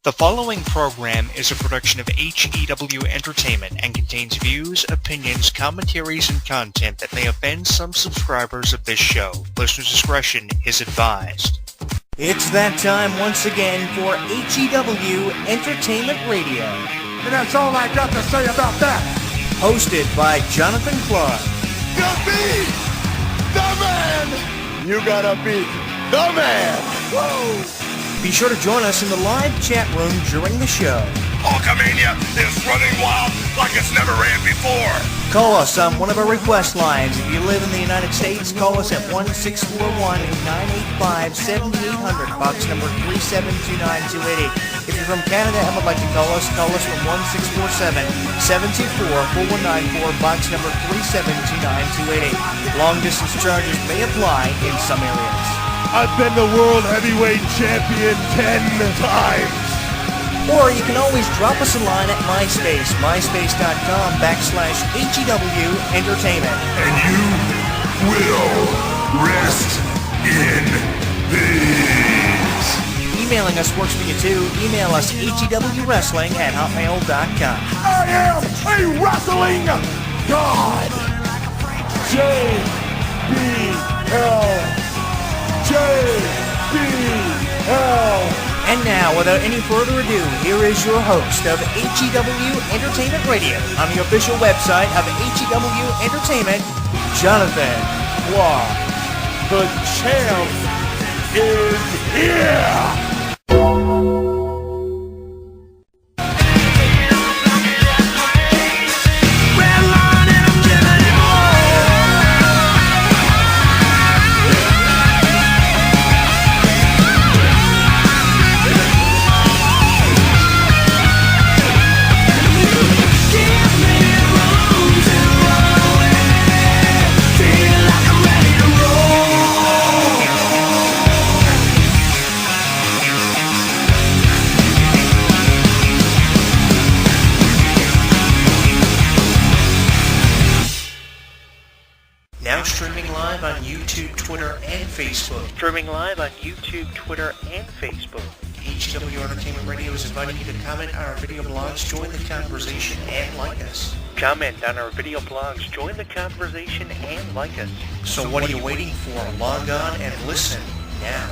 The following program is a production of HEW Entertainment and contains views, opinions, commentaries, and content that may offend some subscribers of this show. Listener's discretion is advised. It's that time once again for HEW Entertainment Radio. And that's all I got to say about that. Hosted by Jonathan Clarke. You beat the man! You gotta beat the man! Whoa! Be sure to join us in the live chat room during the show. Hulkamania is running wild like it's never ran before. Call us on one of our request lines. If you live in the United States, call us at 1-641-985-7800, box number 3729288. If you're from Canada and would like to call us from 1-647-724-4194, box number 3729288. Long distance charges may apply in some areas. I've been the world heavyweight champion 10 times. Or you can always drop us a line at MySpace, myspace.com/HEW Entertainment. And you will rest in peace. Emailing us works for you too. Email us hewwrestling@hotmail.com. I am a wrestling god. JBL. JBL. And now, without any further ado, here is your host of HEW Entertainment Radio on the official website of HEW Entertainment, Jonathan Clarke. The champ is here. Streaming live on YouTube, Twitter, and Facebook. HEW Entertainment Radio is inviting you to comment on our video blogs, join the conversation, and like us. So what are you waiting for? Log on and listen now.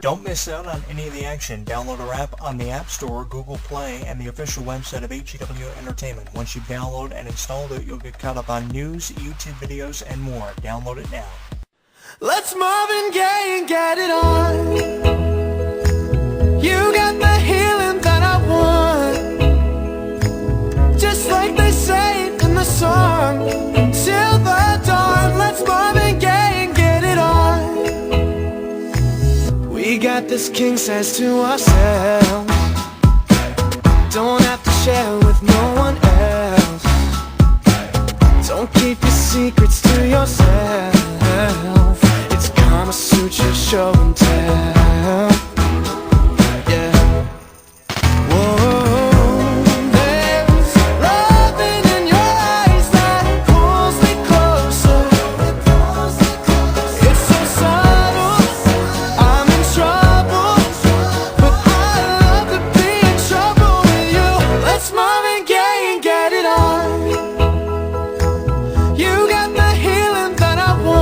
Don't miss out on any of the action. Download our app on the App Store, Google Play, and the official website of HEW Entertainment. Once you've downloaded and installed it, you'll get caught up on news, YouTube videos, and more. Download it now. Let's Marvin Gaye and get it on. You got the healing that I want, just like they say it in the song. Till the dawn, let's Marvin Gaye and get it on. We got this king size to ourselves. Don't have to share with no one else. Don't keep your secrets to yourself. It's Kama Sutra show and tell. Yeah. Whoa. There's loving in your eyes that pulls me closer. It's so subtle. I'm in trouble, but I love to be in trouble with you. Let's Marvin Gaye and get it on. You got the healing that I want.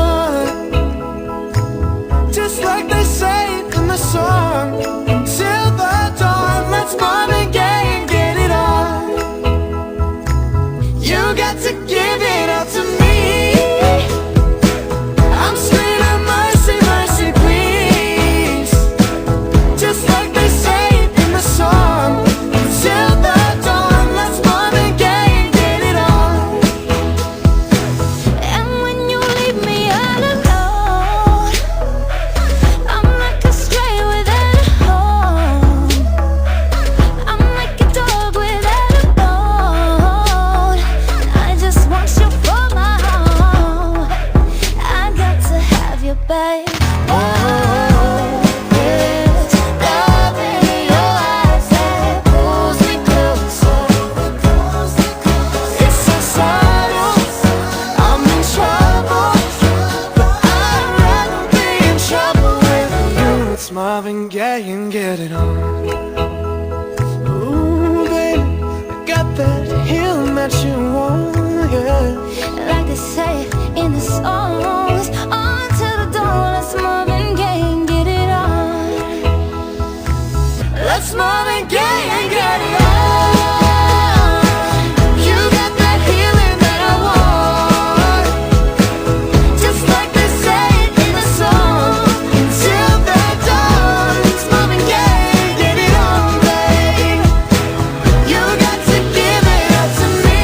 Marvin Gaye and get it on. Ooh, baby, I got that healing that you want, yeah. Like they say in the songs, on to the dawn. Let's Marvin Gaye and get it on. Let's Marvin Gaye and get it on. You got that healing that I want, just like they say it in the song. Until the dawn, let's Marvin Gaye, get it on, babe. You got to give it up to me.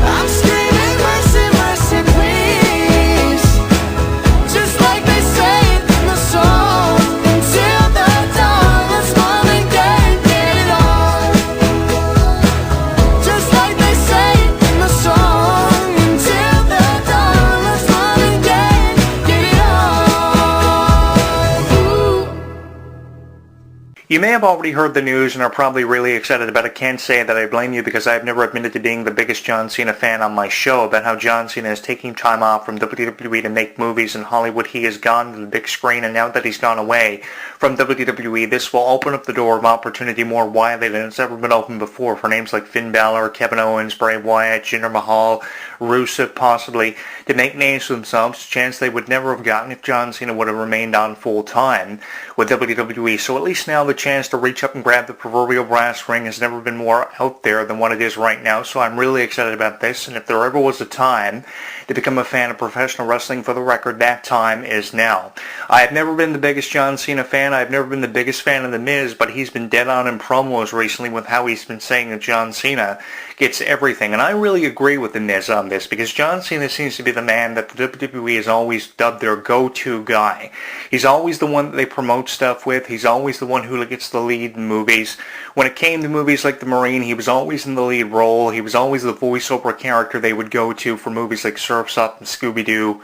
I'm screaming mercy, mercy, please, just like they say it in the song. Until the dawn, let's Marvin Gaye, get it on, just like they say it in the song. Until the dawn, let's Marvin Gaye, get it on. Ooh. You may have already heard the news and are probably really excited about it. Can't say that I blame you, because I've never admitted to being the biggest John Cena fan on my show, about how John Cena is taking time off from WWE to make movies in Hollywood. He has gone to the big screen, and now that he's gone away from WWE, this will open up the door of opportunity more widely than it's ever been opened before for names like Finn Balor, Kevin Owens, Bray Wyatt, Jinder Mahal, Rusev possibly, to make names for themselves, a chance they would never have gotten if John Cena would have remained on full-time with WWE. So at least now the chance to reach up and grab the proverbial brass ring has never been more out there than what it is right now. So I'm really excited about this, and if there ever was a time to become a fan of professional wrestling, for the record, that time is now. I have never been the biggest John Cena fan. I've never been the biggest fan of The Miz, but he's been dead on in promos recently with how he's been saying that John Cena gets everything. And I really agree with The Miz on this, because John Cena seems to be the man that the WWE has always dubbed their go-to guy. He's always the one that they promote stuff with. He's always the one who gets the lead in movies. When it came to movies like The Marine, he was always in the lead role. He was always the voiceover character they would go to for movies like Surf's Up and Scooby-Doo.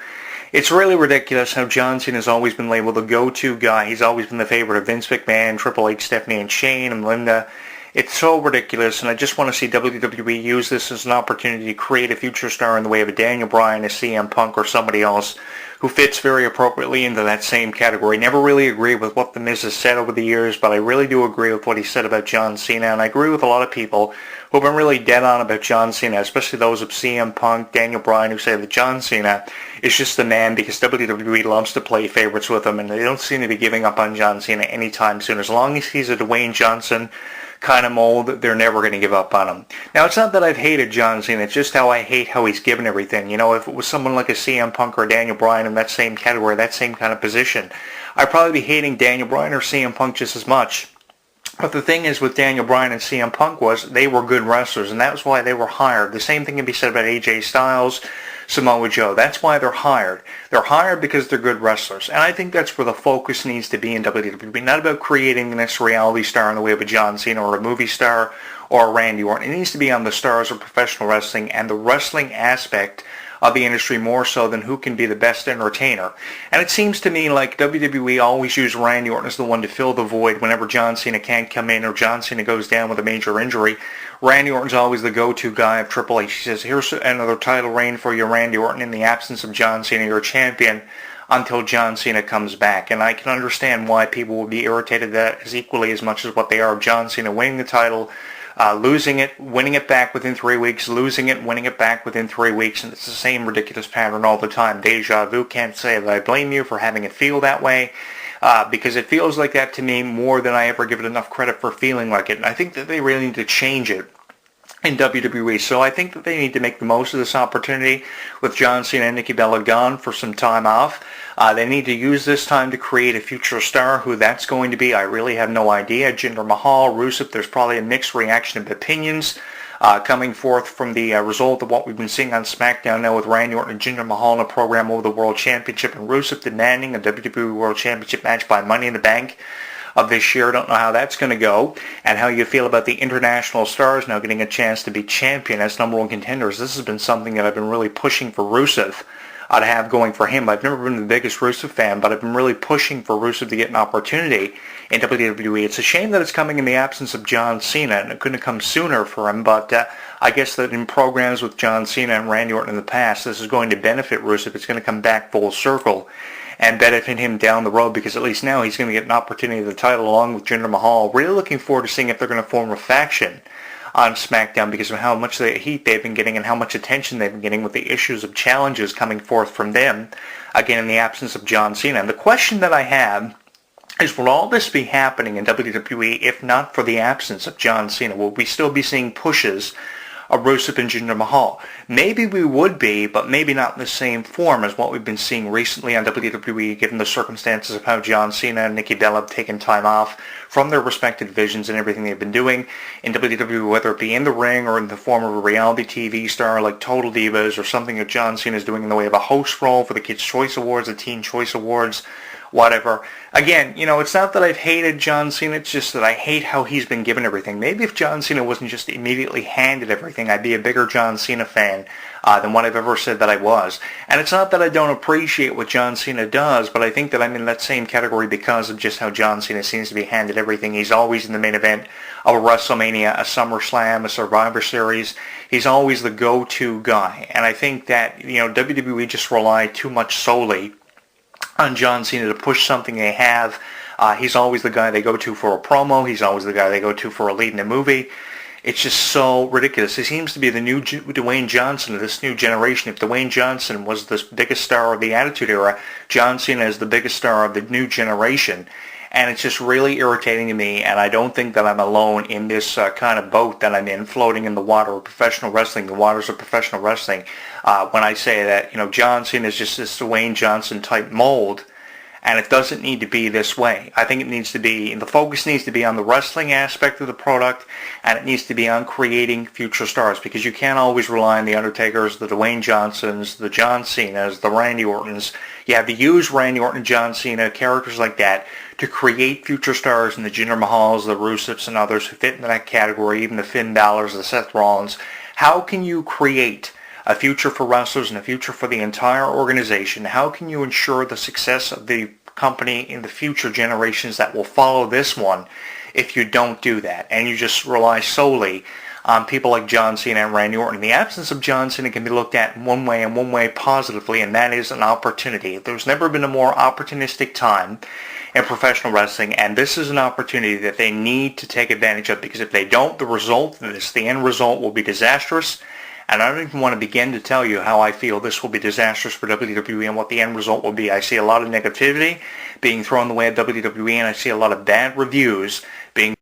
It's really ridiculous how John Cena has always been labeled the go-to guy. He's always been the favorite of Vince McMahon, Triple H, Stephanie and Shane, and Linda. It's so ridiculous, and I just want to see WWE use this as an opportunity to create a future star in the way of a Daniel Bryan, a CM Punk, or somebody else who fits very appropriately into that same category. Never really agree with what The Miz has said over the years, but I really do agree with what he said about John Cena, and I agree with a lot of people who have been really dead on about John Cena, especially those of CM Punk, Daniel Bryan, who say that John Cena is just the man because WWE loves to play favorites with him, and they don't seem to be giving up on John Cena anytime soon. As long as he's a Dwayne Johnson kind of mold, they're never going to give up on him. Now, it's not that I've hated John Cena, it's just how I hate how he's given everything. You know, if it was someone like a CM Punk or Daniel Bryan in that same category, that same kind of position, I'd probably be hating Daniel Bryan or CM Punk just as much. But the thing is with Daniel Bryan and CM Punk was they were good wrestlers, and that was why they were hired. The same thing can be said about AJ Styles, Samoa Joe. That's why they're hired. They're hired because they're good wrestlers. And I think that's where the focus needs to be in WWE. Not about creating the next reality star in the way of a John Cena or a movie star or a Randy Orton. It needs to be on the stars of professional wrestling and the wrestling aspect of the industry more so than who can be the best entertainer. And it seems to me like WWE always use Randy Orton as the one to fill the void whenever John Cena can't come in or John Cena goes down with a major injury. Randy Orton's always the go-to guy of Triple H. He says, here's another title reign for you, Randy Orton. In the absence of John Cena, you're champion until John Cena comes back. And I can understand why people will be irritated that as equally as much as what they are of John Cena winning the title, losing it, winning it back within 3 weeks, losing it, winning it back within 3 weeks, and it's the same ridiculous pattern all the time. Deja vu. Can't say that I blame you for having it feel that way, because it feels like that to me more than I ever give it enough credit for feeling like it. And I think that they really need to change it in WWE. So I think that they need to make the most of this opportunity with John Cena and Nikki Bella gone for some time off. They need to use this time to create a future star. Who that's going to be, I really have no idea. Jinder Mahal, Rusev, there's probably a mixed reaction of opinions coming forth from the result of what we've been seeing on SmackDown now with Randy Orton and Jinder Mahal in a program over the World Championship, and Rusev demanding a WWE World Championship match by Money in the Bank of this year. I don't know how that's going to go, and how you feel about the international stars now getting a chance to be champion as number one contenders. This has been something that I've been really pushing for Rusev to have going for him. I've never been the biggest Rusev fan, but I've been really pushing for Rusev to get an opportunity in WWE. It's a shame that it's coming in the absence of John Cena, and it couldn't have come sooner for him, but I guess that in programs with John Cena and Randy Orton in the past, this is going to benefit Rusev. It's going to come back full circle. and benefit him down the road, because at least now he's going to get an opportunity at the title along with Jinder Mahal. Really looking forward to seeing if they're going to form a faction on SmackDown because of how much heat they've been getting and how much attention they've been getting with the issues of challenges coming forth from them, again in the absence of John Cena. And the question that I have is, will all this be happening in WWE if not for the absence of John Cena? Will we still be seeing pushes of Rusev and Jinder Mahal? Maybe we would be, but maybe not in the same form as what we've been seeing recently on WWE, given the circumstances of how John Cena and Nikki Bella have taken time off from their respective divisions and everything they've been doing in WWE, whether it be in the ring or in the form of a reality TV star like Total Divas, or something that John Cena is doing in the way of a host role for the Kids' Choice Awards, the Teen Choice Awards, whatever. Again, it's not that I've hated John Cena, it's just that I hate how he's been given everything. Maybe if John Cena wasn't just immediately handed everything, I'd be a bigger John Cena fan than what I've ever said that I was. And it's not that I don't appreciate what John Cena does, but I think that I'm in that same category because of just how John Cena seems to be handed everything. He's always in the main event of a WrestleMania, a SummerSlam, a Survivor Series. He's always the go-to guy. And I think that, WWE just rely too much solely on John Cena to push something they have. He's always the guy they go to for a promo. He's always the guy they go to for a lead in a movie. It's just so ridiculous. He seems to be the new Dwayne Johnson of this new generation. If Dwayne Johnson was the biggest star of the Attitude Era, John Cena is the biggest star of the new generation. And it's just really irritating to me, and I don't think that I'm alone in this kind of boat that I'm in, floating in the water of professional wrestling, the waters of professional wrestling, when I say that, John Cena is just this Dwayne Johnson type mold, and it doesn't need to be this way. I think the focus needs to be on the wrestling aspect of the product, and it needs to be on creating future stars, because you can't always rely on the Undertakers, the Dwayne Johnsons, the John Cenas, the Randy Ortons. You have to use Randy Orton, John Cena, characters like that, to create future stars in the Jinder Mahals, the Rusevs, and others who fit into that category, even the Finn Balor's, the Seth Rollins. How can you create a future for wrestlers and a future for the entire organization? How can you ensure the success of the company in the future generations that will follow this one if you don't do that and you just rely solely on people like John Cena and Randy Orton? The absence of John Cena can be looked at in one way, and one way positively, and that is an opportunity. There's never been a more opportunistic time in professional wrestling, and this is an opportunity that they need to take advantage of, because if they don't, the end result will be disastrous. And I don't even want to begin to tell you how I feel this will be disastrous for WWE and what the end result will be. I see a lot of negativity being thrown the way at WWE, and I see a lot of bad reviews being